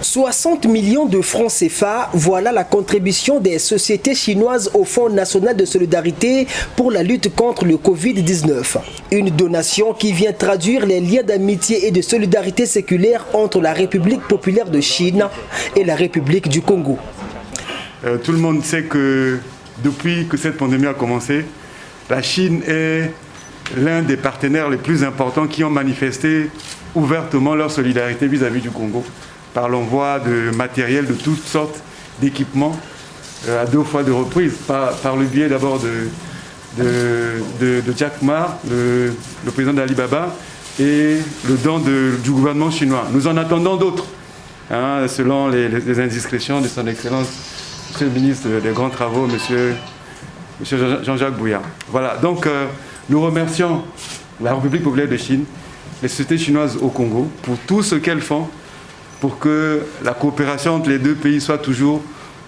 60 millions de francs CFA, voilà la contribution des sociétés chinoises au Fonds national de solidarité pour la lutte contre le Covid-19. Une donation qui vient traduire les liens d'amitié et de solidarité séculaire entre la République populaire de Chine et la République du Congo. Tout le monde sait que depuis que cette pandémie a commencé, la Chine est l'un des partenaires les plus importants qui ont manifesté ouvertement leur solidarité vis-à-vis du Congo par l'envoi de matériel, de toutes sortes d'équipements à 2 fois de reprise, par le biais d'abord de Jack Ma, le président d'Alibaba, et le don du gouvernement chinois. Nous en attendons d'autres, hein, selon les indiscrétions de son Excellence, Monsieur le ministre des Grands Travaux, Monsieur Jean-Jacques Bouya. Voilà, donc nous remercions la République populaire de Chine, les sociétés chinoises au Congo, pour tout ce qu'elles font pour que la coopération entre les deux pays soit toujours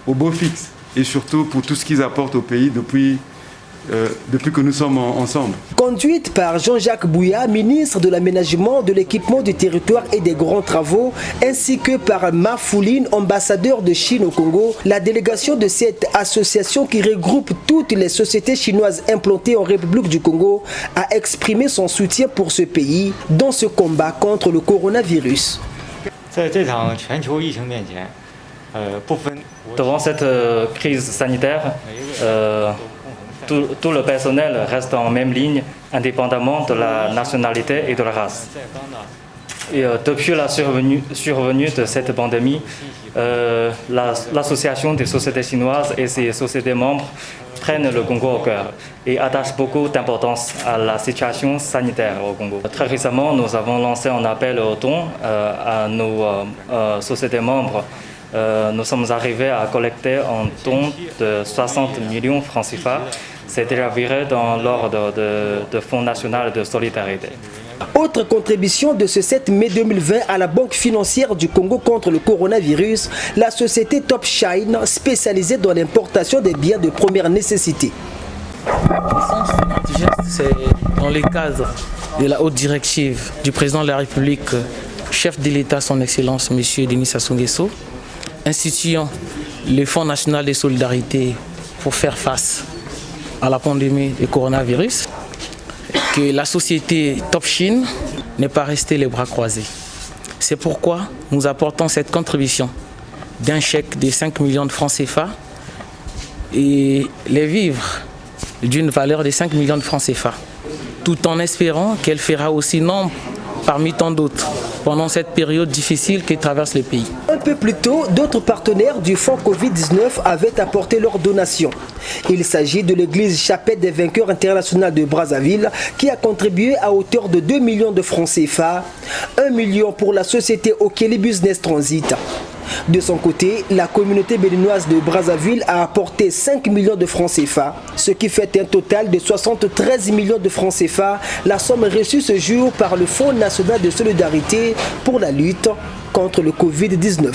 au beau fixe, et surtout pour tout ce qu'ils apportent au pays depuis que nous sommes ensemble. Conduite par Jean-Jacques Bouya, ministre de l'Aménagement, de l'Équipement du Territoire et des Grands Travaux, ainsi que par Ma Fouline, ambassadeur de Chine au Congo, la délégation de cette association qui regroupe toutes les sociétés chinoises implantées en République du Congo a exprimé son soutien pour ce pays dans ce combat contre le coronavirus. Devant cette crise sanitaire, tout le personnel reste en même ligne, indépendamment de la nationalité et de la race. Et depuis la survenue de cette pandémie, l'association des sociétés chinoises et ses sociétés membres prennent le Congo au cœur et attachent beaucoup d'importance à la situation sanitaire au Congo. Très récemment, nous avons lancé un appel au don à nos sociétés membres. Nous sommes arrivés à collecter un don de 60 millions de francs CFA. C'est déjà viré dans l'ordre de Fonds national de solidarité. Autre contribution de ce 7 mai 2020 à la Banque financière du Congo contre le coronavirus, la société Top Shine, spécialisée dans l'importation des biens de première nécessité. C'est dans le cadre de la haute directive du président de la République, chef de l'État, son Excellence, M. Denis Sassou Nguesso, instituant le Fonds national de solidarité pour faire face à la pandémie du coronavirus, que la société Top Chine n'est pas restée les bras croisés. C'est pourquoi nous apportons cette contribution d'un chèque de 5 millions de francs CFA et les vivres d'une valeur de 5 millions de francs CFA, tout en espérant qu'elle fera aussi nombre parmi tant d'autres pendant cette période difficile que traverse le pays. Un peu plus tôt, d'autres partenaires du fonds Covid-19 avaient apporté leur donation. Il s'agit de l'église Chapelle des Vainqueurs internationale de Brazzaville qui a contribué à hauteur de 2 millions de francs CFA, 1 million pour la société Okeli Business Transit. De son côté, la communauté béninoise de Brazzaville a apporté 5 millions de francs CFA, ce qui fait un total de 73 millions de francs CFA, la somme reçue ce jour par le Fonds national de solidarité pour la lutte contre le Covid-19.